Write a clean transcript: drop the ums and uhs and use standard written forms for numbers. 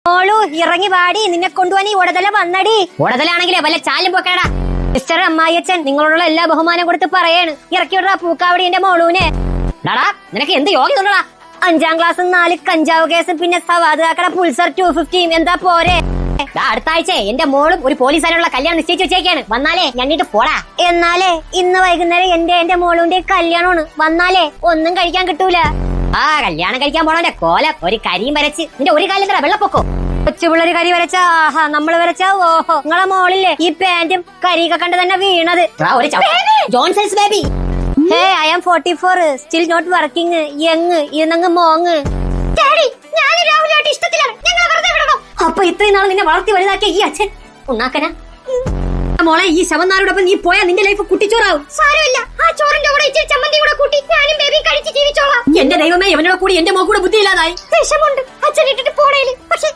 മോളു ഇറങ്ങി വാടി, നിന്നെ കൊണ്ടുപോവാൻ ഈ ഉടതല വന്നടി. ഉടതലാണെങ്കിലേ വല്ല ചാലും പോക്കടാ. മിസ്റ്റർ അമ്മായിയച്ഛൻ നിങ്ങളോടുള്ള എല്ലാ ബഹുമാനം കൊടുത്ത് പറയാണ്, ഇറക്കി വിടാ പൂക്കാവടി എന്റെ മോളൂനെ. ഡാടാ നിനക്ക് എന്ത് യോഗ്യതയുള്ളടാ? 5ാം ക്ലാസ്സും 4 കഞ്ചാവ് കേസും പിന്നെ സവാദ് കാക്കട പുൾസർ 250 എന്താ പോരെ? അടുത്ത ആഴ്ച എന്റെ മോളും ഒരു പോലീസുകാരുള്ള കല്യാണം നിശ്ചയിച്ചു വെച്ചേക്കാണ്. വന്നാലേ ഞങ്ങിട്ട് പോടാ. എന്നാലേ ഇന്ന് വൈകുന്നേരം എന്റെ മോളുന്റെ കല്യാണമാണ്. വന്നാലേ ഒന്നും കഴിക്കാൻ കിട്ടൂല. കല്യാണം കഴിക്കാൻ പോണവന്റെ കോലം ഒരു കരിയും വരച്ച് നിന്റെ ഒരു കാലം തരാ വെള്ളപ്പൊക്കോ. കൊച്ചുപിള്ളൊരു കരി വരച്ചാ ആഹാ, നമ്മള് വരച്ചാ ഓഹോ. നിങ്ങളെ മോളില്ലേ ഈ പാന്റും കരിയൊക്കെ കണ്ട് തന്നെ വീണത്. Johnson's baby. Hey, I am 44, still not working, young, ഇരുന്നങ്ങ് മോങ്. അപ്പൊ ഇത്രയും നാൾ നിന്നെ വളർത്തി വലുതാക്കിയ ഈ അച്ഛൻ ഉണ്ടാക്കന മോളെ. ഈ ശവന്നാരോടൊപ്പം നീ പോയാ നിന്റെ ലൈഫ് കുട്ടിച്ചോറാവും. സാരമില്ല, ആ ചോറിന്റെ കൂടെ ഇച്ചിരി ചമ്മന്തി കൂടെ കൂട്ടി ഞാനും ബേബി കഴിച്ച് ജീവിച്ചോളാം. എന്റെ ദൈവമേ, ഇവനോട് കൂടി എന്റെ മോക്കൂടെ ബുദ്ധിയില്ലാതായി. വിഷമുണ്ട് അച്ഛൻ ഇട്ടിട്ട് പോണേല്. പക്ഷെ